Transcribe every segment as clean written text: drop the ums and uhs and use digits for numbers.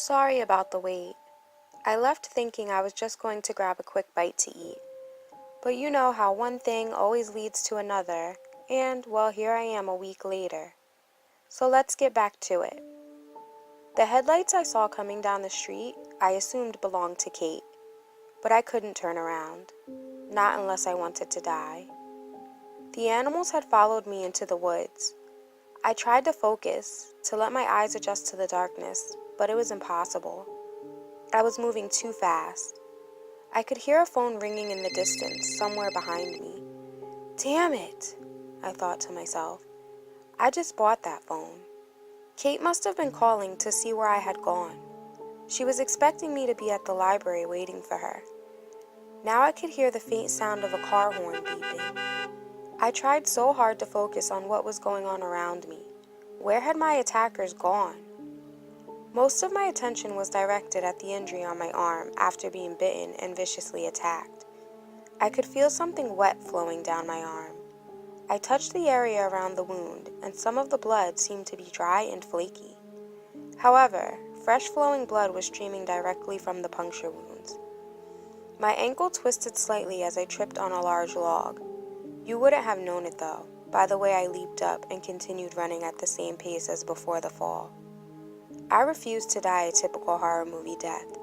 Sorry about the wait. I left thinking I was just going to grab a quick bite to eat. But you know how one thing always leads to another, and, well, here I am a week later. So let's get back to it. The headlights I saw coming down the street, I assumed belonged to Kate. But I couldn't turn around. Not unless I wanted to die. The animals had followed me into the woods. I tried to focus, to let my eyes adjust to the darkness, but it was impossible. I was moving too fast. I could hear a phone ringing in the distance, somewhere behind me. Damn it, I thought to myself. I just bought that phone. Kate must have been calling to see where I had gone. She was expecting me to be at the library waiting for her. Now I could hear the faint sound of a car horn beeping. I tried so hard to focus on what was going on around me. Where had my attackers gone? Most of my attention was directed at the injury on my arm after being bitten and viciously attacked. I could feel something wet flowing down my arm. I touched the area around the wound, and some of the blood seemed to be dry and flaky. However, fresh flowing blood was streaming directly from the puncture wounds. My ankle twisted slightly as I tripped on a large log. You wouldn't have known it though, by the way I leaped up and continued running at the same pace as before the fall. I refused to die a typical horror movie death,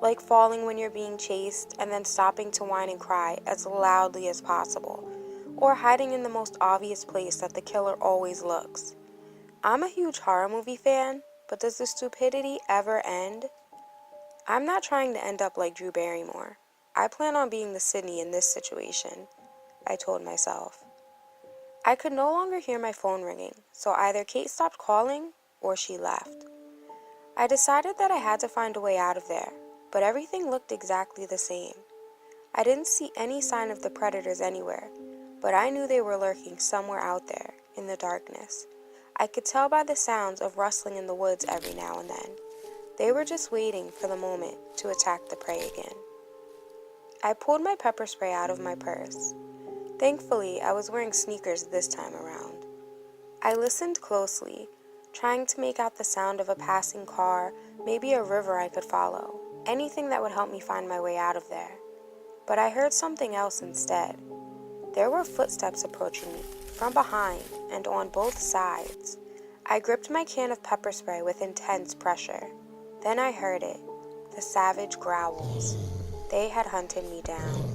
like falling when you're being chased and then stopping to whine and cry as loudly as possible, or hiding in the most obvious place that the killer always looks. I'm a huge horror movie fan, but does the stupidity ever end? I'm not trying to end up like Drew Barrymore. I plan on being the Sydney in this situation, I told myself. I could no longer hear my phone ringing, so either Kate stopped calling or she left. I decided that I had to find a way out of there, but everything looked exactly the same. I didn't see any sign of the predators anywhere, but I knew they were lurking somewhere out there in the darkness. I could tell by the sounds of rustling in the woods every now and then. They were just waiting for the moment to attack the prey again. I pulled my pepper spray out of my purse. Thankfully, I was wearing sneakers this time around. I listened closely, trying to make out the sound of a passing car, maybe a river I could follow, anything that would help me find my way out of there. But I heard something else instead. There were footsteps approaching me, from behind and on both sides. I gripped my can of pepper spray with intense pressure. Then I heard it, the savage growls. They had hunted me down.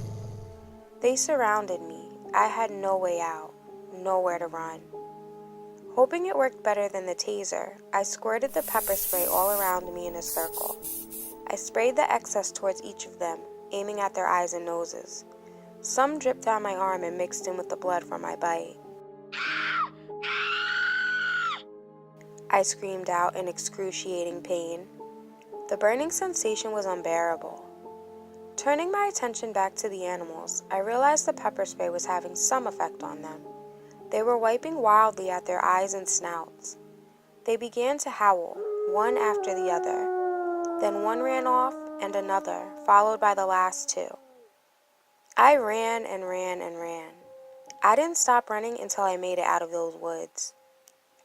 They surrounded me. I had no way out, nowhere to run. Hoping it worked better than the taser, I squirted the pepper spray all around me in a circle. I sprayed the excess towards each of them, aiming at their eyes and noses. Some dripped down my arm and mixed in with the blood from my bite. I screamed out in excruciating pain. The burning sensation was unbearable. Turning my attention back to the animals, I realized the pepper spray was having some effect on them. They were wiping wildly at their eyes and snouts. They began to howl, one after the other. Then one ran off, and another, followed by the last two. I ran and ran and ran. I didn't stop running until I made it out of those woods.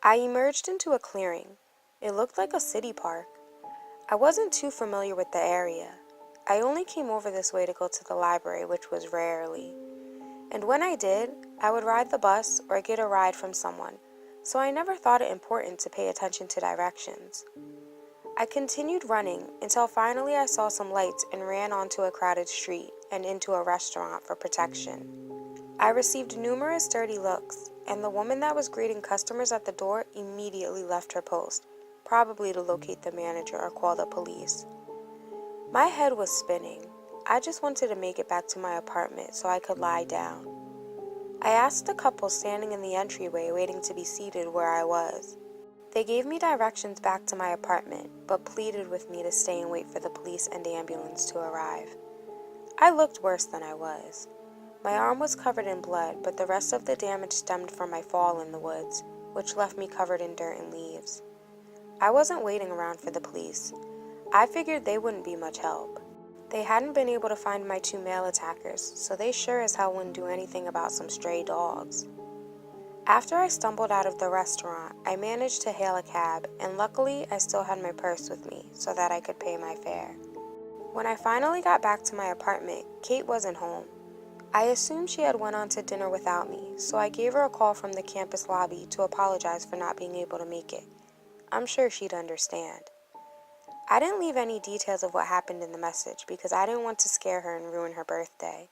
I emerged into a clearing. It looked like a city park. I wasn't too familiar with the area. I only came over this way to go to the library, which was rarely. And when I did, I would ride the bus or get a ride from someone, so I never thought it important to pay attention to directions. I continued running until finally I saw some lights and ran onto a crowded street and into a restaurant for protection. I received numerous dirty looks, and the woman that was greeting customers at the door immediately left her post, probably to locate the manager or call the police. My head was spinning. I just wanted to make it back to my apartment so I could lie down. I asked the couple standing in the entryway waiting to be seated where I was. They gave me directions back to my apartment, but pleaded with me to stay and wait for the police and ambulance to arrive. I looked worse than I was. My arm was covered in blood, but the rest of the damage stemmed from my fall in the woods, which left me covered in dirt and leaves. I wasn't waiting around for the police. I figured they wouldn't be much help. They hadn't been able to find my 2 male attackers, so they sure as hell wouldn't do anything about some stray dogs. After I stumbled out of the restaurant, I managed to hail a cab, and luckily I still had my purse with me so that I could pay my fare. When I finally got back to my apartment, Kate wasn't home. I assumed she had went on to dinner without me, so I gave her a call from the campus lobby to apologize for not being able to make it. I'm sure she'd understand. I didn't leave any details of what happened in the message because I didn't want to scare her and ruin her birthday.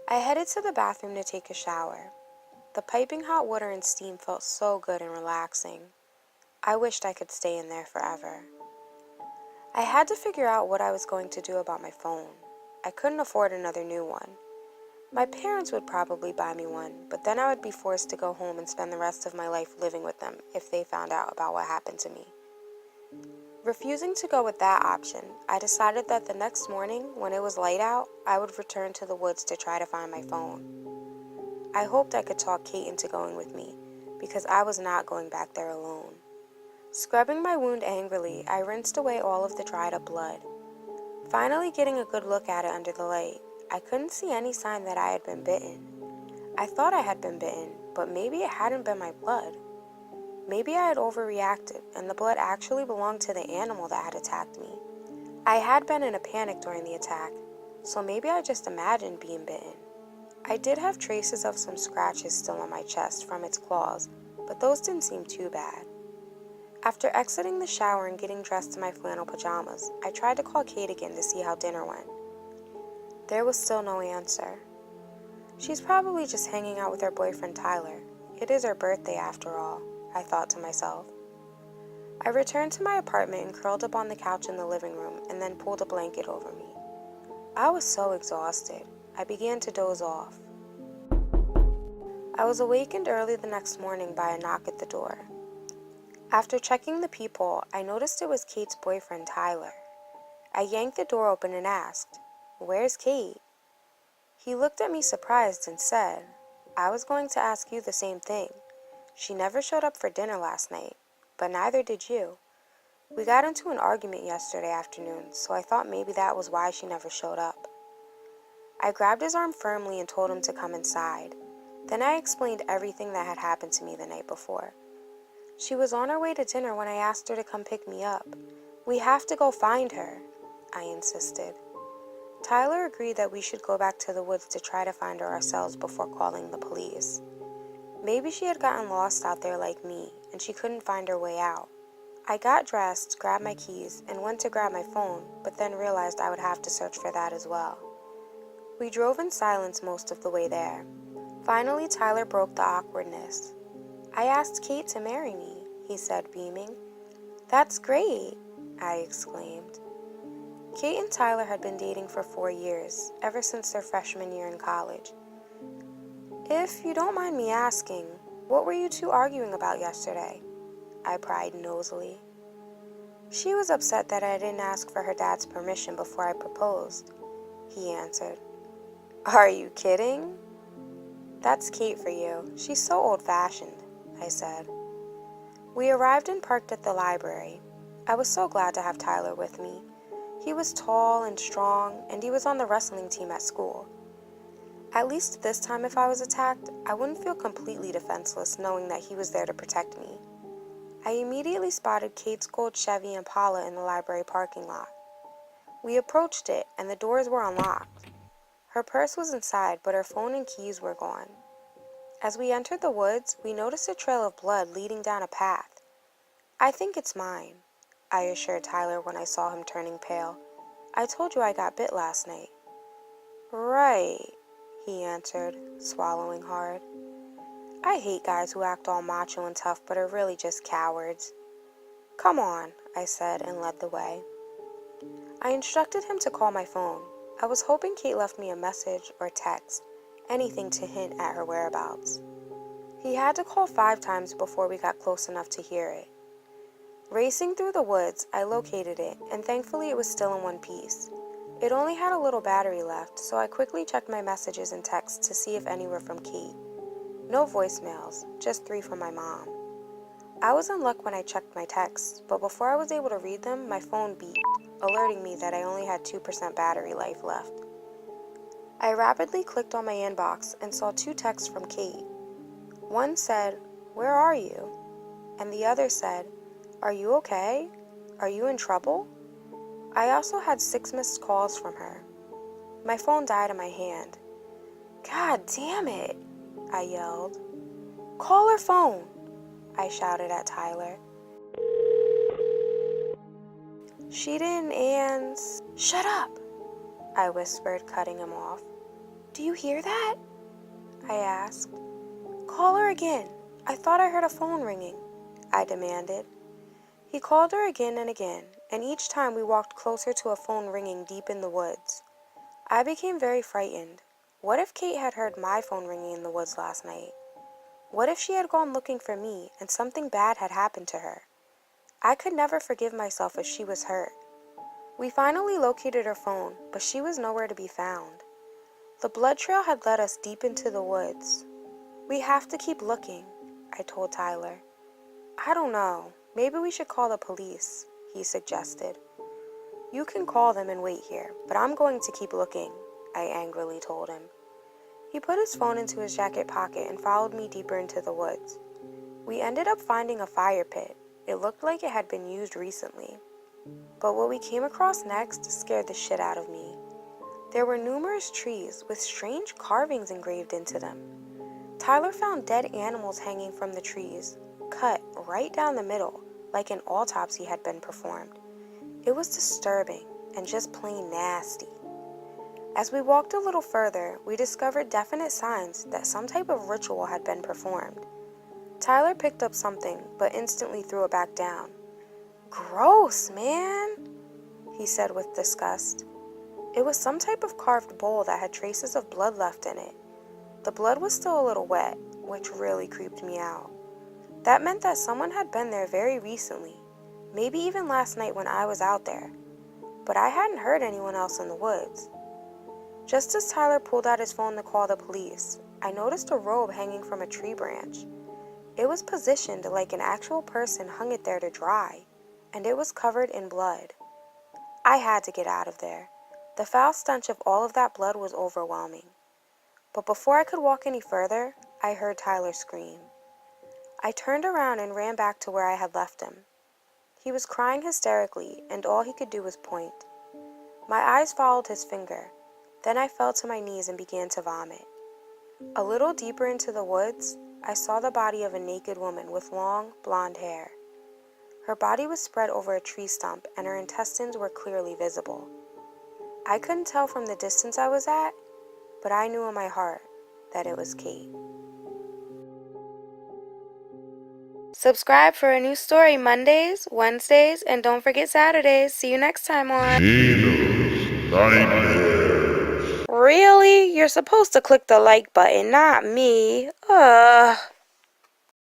I headed to the bathroom to take a shower. The piping hot water and steam felt so good and relaxing. I wished I could stay in there forever. I had to figure out what I was going to do about my phone. I couldn't afford another new one. My parents would probably buy me one, but then I would be forced to go home and spend the rest of my life living with them if they found out about what happened to me. Refusing to go with that option, I decided that the next morning, when it was light out, I would return to the woods to try to find my phone. I hoped I could talk Kate into going with me, because I was not going back there alone. Scrubbing my wound angrily, I rinsed away all of the dried up blood. Finally getting a good look at it under the light, I couldn't see any sign that I had been bitten. I thought I had been bitten, but maybe it hadn't been my blood. Maybe I had overreacted, and the blood actually belonged to the animal that had attacked me. I had been in a panic during the attack, so maybe I just imagined being bitten. I did have traces of some scratches still on my chest from its claws, but those didn't seem too bad. After exiting the shower and getting dressed in my flannel pajamas, I tried to call Kate again to see how dinner went. There was still no answer. She's probably just hanging out with her boyfriend Tyler. It is her birthday after all, I thought to myself. I returned to my apartment and curled up on the couch in the living room and then pulled a blanket over me. I was so exhausted, I began to doze off. I was awakened early the next morning by a knock at the door. After checking the peephole, I noticed it was Kate's boyfriend Tyler. I yanked the door open and asked, "Where's Kate?" He looked at me surprised and said, "I was going to ask you the same thing. She never showed up for dinner last night, but neither did you. We got into an argument yesterday afternoon, so I thought maybe that was why she never showed up." I grabbed his arm firmly and told him to come inside. Then I explained everything that had happened to me the night before. She was on her way to dinner when I asked her to come pick me up. "We have to go find her," I insisted. Tyler agreed that we should go back to the woods to try to find her ourselves before calling the police. Maybe she had gotten lost out there like me, and she couldn't find her way out. I got dressed, grabbed my keys, and went to grab my phone, but then realized I would have to search for that as well. We drove in silence most of the way there. Finally, Tyler broke the awkwardness. "I asked Kate to marry me," he said, beaming. "That's great," I exclaimed. Kate and Tyler had been dating for 4 years, ever since their freshman year in college. "If you don't mind me asking, what were you two arguing about yesterday?" I pried nosily. "She was upset that I didn't ask for her dad's permission before I proposed," he answered. "Are you kidding?" "That's Kate for you. She's so old-fashioned," I said. We arrived and parked at the library. I was so glad to have Tyler with me. He was tall and strong, and he was on the wrestling team at school. At least this time if I was attacked, I wouldn't feel completely defenseless knowing that he was there to protect me. I immediately spotted Kate's gold Chevy Impala in the library parking lot. We approached it, and the doors were unlocked. Her purse was inside, but her phone and keys were gone. As we entered the woods, we noticed a trail of blood leading down a path. "I think it's mine," I assured Tyler when I saw him turning pale. "I told you I got bit last night." "Right," he answered, swallowing hard. I hate guys who act all macho and tough but are really just cowards. "Come on," I said and led the way. I instructed him to call my phone. I was hoping Kate left me a message or text, anything to hint at her whereabouts. He had to call 5 times before we got close enough to hear it. Racing through the woods, I located it, and thankfully it was still in one piece. It only had a little battery left, so I quickly checked my messages and texts to see if any were from Kate. No voicemails, just 3 from my mom. I was in luck when I checked my texts, but before I was able to read them, my phone beeped, alerting me that I only had 2% battery life left. I rapidly clicked on my inbox and saw 2 texts from Kate. One said, "Where are you?" And the other said, "Are you okay? Are you in trouble?" I also had 6 missed calls from her. My phone died in my hand. "God damn it," I yelled. "Call her phone," I shouted at Tyler. She didn't ans. "Shut up," I whispered, cutting him off. "Do you hear that?" I asked. "Call her again. I thought I heard a phone ringing," I demanded. He called her again and again, and each time we walked closer to a phone ringing deep in the woods. I became very frightened. What if Kate had heard my phone ringing in the woods last night? What if she had gone looking for me and something bad had happened to her? I could never forgive myself if she was hurt. We finally located her phone, but she was nowhere to be found. The blood trail had led us deep into the woods. "We have to keep looking," I told Tyler. "I don't know. Maybe we should call the police," he suggested. "You can call them and wait here, but I'm going to keep looking," I angrily told him. He put his phone into his jacket pocket and followed me deeper into the woods. We ended up finding a fire pit. It looked like it had been used recently. But what we came across next scared the shit out of me. There were numerous trees with strange carvings engraved into them. Tyler found dead animals hanging from the trees, cut right down the middle, like an autopsy had been performed. It was disturbing and just plain nasty. As we walked a little further, we discovered definite signs that some type of ritual had been performed. Tyler picked up something, but instantly threw it back down. "Gross, man," he said with disgust. It was some type of carved bowl that had traces of blood left in it. The blood was still a little wet, which really creeped me out. That meant that someone had been there very recently, maybe even last night when I was out there. But I hadn't heard anyone else in the woods. Just as Tyler pulled out his phone to call the police, I noticed a robe hanging from a tree branch. It was positioned like an actual person hung it there to dry, and it was covered in blood. I had to get out of there. The foul stench of all of that blood was overwhelming. But before I could walk any further, I heard Tyler scream. I turned around and ran back to where I had left him. He was crying hysterically, and all he could do was point. My eyes followed his finger. Then I fell to my knees and began to vomit. A little deeper into the woods, I saw the body of a naked woman with long, blonde hair. Her body was spread over a tree stump, and her intestines were clearly visible. I couldn't tell from the distance I was at, but I knew in my heart that it was Kate. Subscribe for a new story Mondays, Wednesdays, and don't forget Saturdays. See you next time on Nina's Nightmares. Really? You're supposed to click the like button, not me. Ugh.